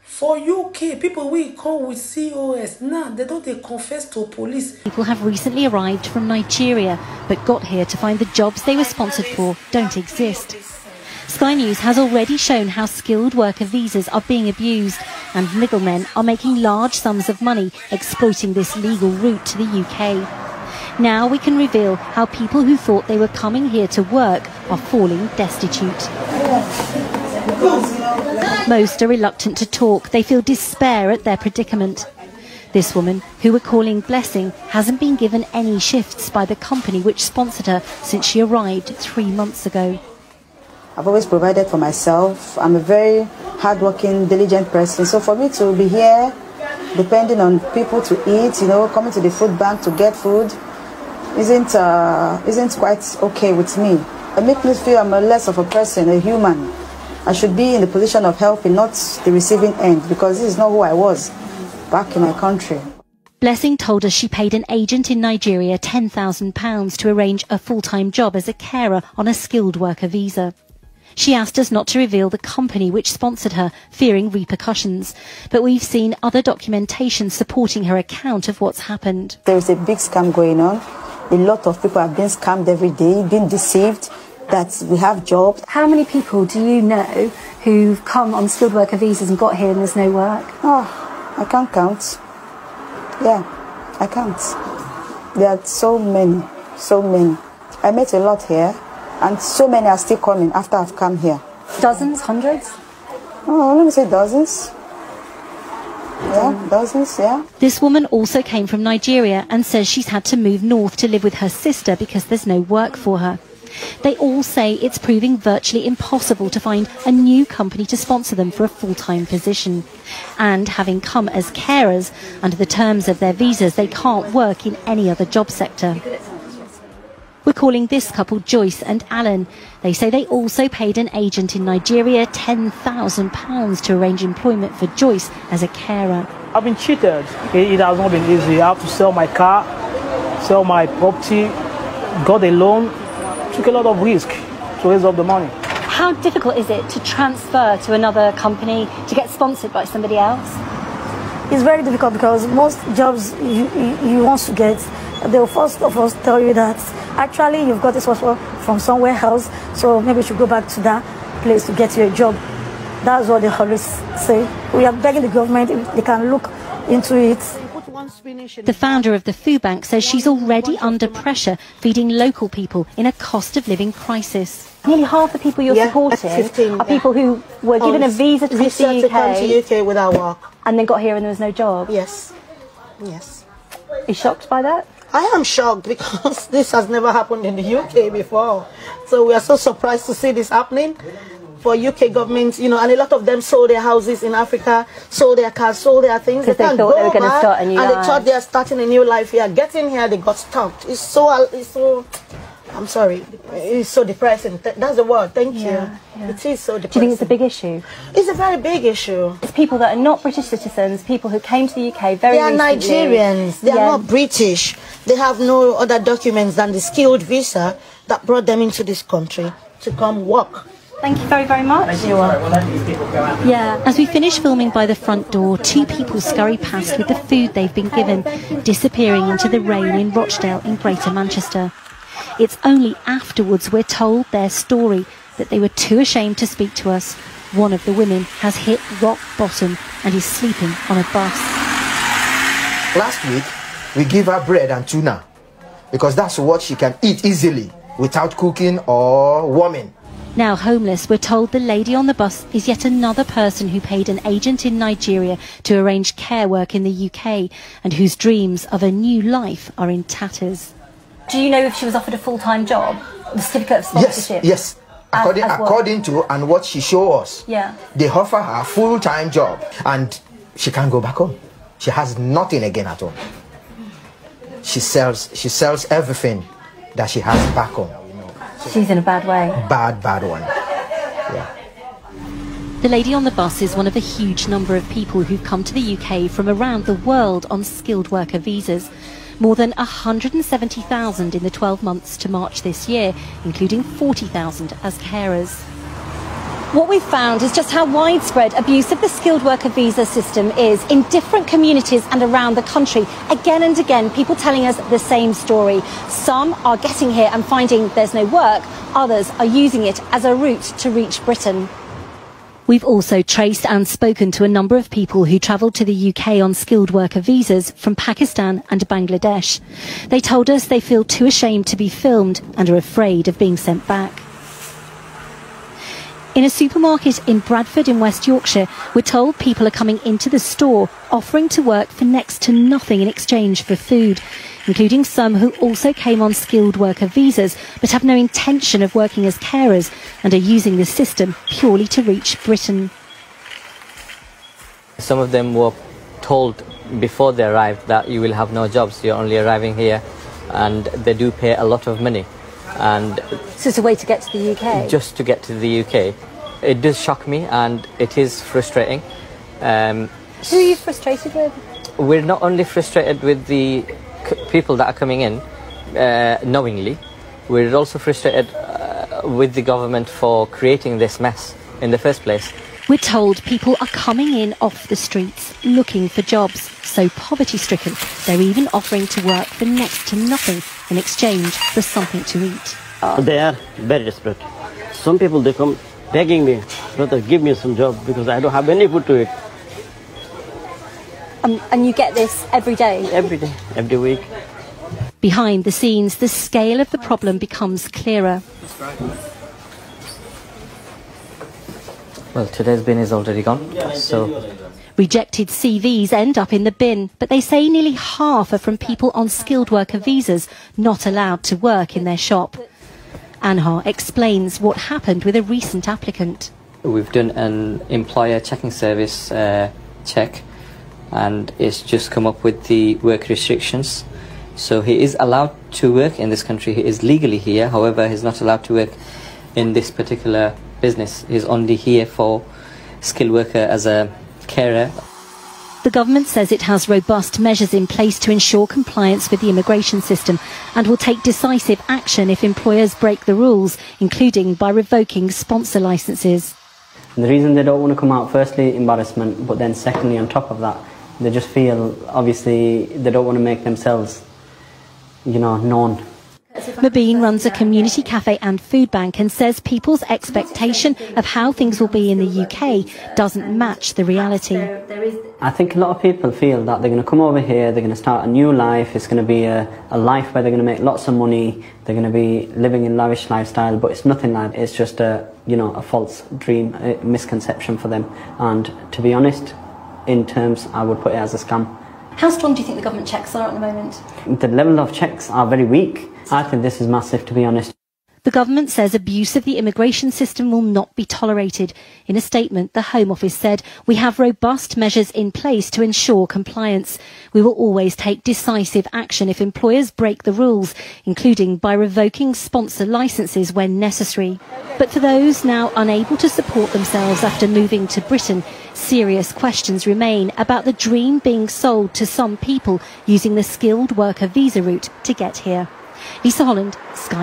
For UK, people will come with COS. Now, they don't confess to police. People have recently arrived from Nigeria, but got here to find the jobs they were sponsored for don't exist. Sky News has already shown how skilled worker visas are being abused, and middlemen are making large sums of money exploiting this legal route to the UK. Now we can reveal how people who thought they were coming here to work are falling destitute. Most are reluctant to talk. They feel despair at their predicament. This woman, who we're calling Blessing, hasn't been given any shifts by the company which sponsored her since she arrived 3 months ago. I've always provided for myself. I'm a very hardworking, diligent person. So for me to be here, depending on people to eat, coming to the food bank to get food, isn't quite okay with me. It makes me feel I'm less of a person, a human. I should be in the position of helping, not the receiving end, because this is not who I was back in my country. Blessing told us she paid an agent in Nigeria £10,000 to arrange a full-time job as a carer on a skilled worker visa. She asked us not to reveal the company which sponsored her, fearing repercussions. But we've seen other documentation supporting her account of what's happened. There's a big scam going on. A lot of people are being scammed every day, being deceived that we have jobs. How many people do you know who've come on skilled worker visas and got here and there's no work? Oh, I can't count. Yeah, I can't. There are so many, so many. I met a lot here, and so many are still coming after I've come here. Dozens, hundreds? Oh, let me say dozens. Yeah, dozens, yeah. This woman also came from Nigeria and says she's had to move north to live with her sister because there's no work for her. They all say it's proving virtually impossible to find a new company to sponsor them for a full-time position. And having come as carers, under the terms of their visas, they can't work in any other job sector. We're calling this couple Joyce and Alan. They say they also paid an agent in Nigeria £10,000 to arrange employment for Joyce as a carer. I've been cheated. It has not been easy. I have to sell my car, sell my property, got a loan, took a lot of risk to raise up the money. How difficult is it to transfer to another company to get sponsored by somebody else? It's very difficult because most jobs you want to get, they'll first of all tell you that actually you've got this offer from somewhere else, so maybe you should go back to that place to get you a job. That's what they always say. We are begging the government if they can look into it. The founder of the food bank says she's already under pressure feeding local people in a cost of living crisis. Nearly half the people you're supporting are people who were given a visa to come to the UK without work. And then got here and there was no job. Yes. Yes. Are you shocked by that? I am shocked because this has never happened in the UK before. So we are so surprised to see this happening. For UK governments, and a lot of them sold their houses in Africa, sold their cars, sold their things. Because they thought they were going to start a new life. And they thought they are starting a new life here. Getting here, they got stopped. It's so, I'm sorry, it's so depressing. That's the word, thank you. Yeah. It is so depressing. Do you think it's a big issue? It's a very big issue. It's people that are not British citizens, people who came to the UK very recently. They are Nigerians, they are not British. They have no other documents than the skilled visa that brought them into this country to come work. Thank you very, very much. You are. Yeah. As we finish filming by the front door, two people scurry past with the food they've been given, disappearing into the rain in Rochdale in Greater Manchester. It's only afterwards we're told their story, that they were too ashamed to speak to us. One of the women has hit rock bottom and is sleeping on a bus. Last week, we give her bread and tuna because that's what she can eat easily without cooking or warming. Now homeless, we're told the lady on the bus is yet another person who paid an agent in Nigeria to arrange care work in the UK and whose dreams of a new life are in tatters. Do you know if she was offered a full-time job? The certificate of sponsorship? Yes. According to and what she showed us, they offer her a full-time job and she can't go back home. She has nothing again at all. She sells everything that she has back home. She's in a bad way. Bad one. Yeah. The lady on the bus is one of a huge number of people who've come to the UK from around the world on skilled worker visas. More than 170,000 in the 12 months to March this year, including 40,000 as carers. What we've found is just how widespread abuse of the skilled worker visa system is in different communities and around the country. Again and again, people telling us the same story. Some are getting here and finding there's no work. Others are using it as a route to reach Britain. We've also traced and spoken to a number of people who travelled to the UK on skilled worker visas from Pakistan and Bangladesh. They told us they feel too ashamed to be filmed and are afraid of being sent back. In a supermarket in Bradford in West Yorkshire, we're told people are coming into the store offering to work for next to nothing in exchange for food, including some who also came on skilled worker visas but have no intention of working as carers and are using the system purely to reach Britain. Some of them were told before they arrived that you will have no jobs, you're only arriving here, and they do pay a lot of money. And so it's a way to get to the UK? Just to get to the UK. It does shock me and it is frustrating. Who are you frustrated with? We're not only frustrated with the people that are coming in knowingly, we're also frustrated with the government for creating this mess in the first place. We're told people are coming in off the streets looking for jobs, so poverty-stricken they're even offering to work for next to nothing in exchange for something to eat. They are very desperate. Some people, they come begging me, brother, give me some job because I don't have any food to eat. And you get this every day? Every day, every week. Behind the scenes, the scale of the problem becomes clearer. Well, today's bin is already gone, so... Rejected CVs end up in the bin, but they say nearly half are from people on skilled worker visas not allowed to work in their shop. Anhar explains what happened with a recent applicant. We've done an employer checking service check, and it's just come up with the work restrictions. So he is allowed to work in this country, he is legally here, however he's not allowed to work in this particular business. He's only here for skilled worker as a carer. The government says it has robust measures in place to ensure compliance with the immigration system and will take decisive action if employers break the rules, including by revoking sponsor licences. The reason they don't want to come out, firstly, embarrassment, but then secondly, on top of that, they just feel, obviously, they don't want to make themselves, known. Mabeen runs a community cafe and food bank and says people's expectation of how things will be in the UK doesn't match the reality. I think a lot of people feel that they're going to come over here, they're going to start a new life, it's going to be a life where they're going to make lots of money, they're going to be living in lavish lifestyle, but it's nothing like that. It's just a false dream, a misconception for them. And to be honest, in terms, I would put it as a scam. How strong do you think the government checks are at the moment? The level of checks are very weak. I think this is massive, to be honest. The government says abuse of the immigration system will not be tolerated. In a statement, the Home Office said, "We have robust measures in place to ensure compliance. We will always take decisive action if employers break the rules, including by revoking sponsor licences when necessary." But for those now unable to support themselves after moving to Britain, serious questions remain about the dream being sold to some people using the skilled worker visa route to get here. Lisa Holland, Sky.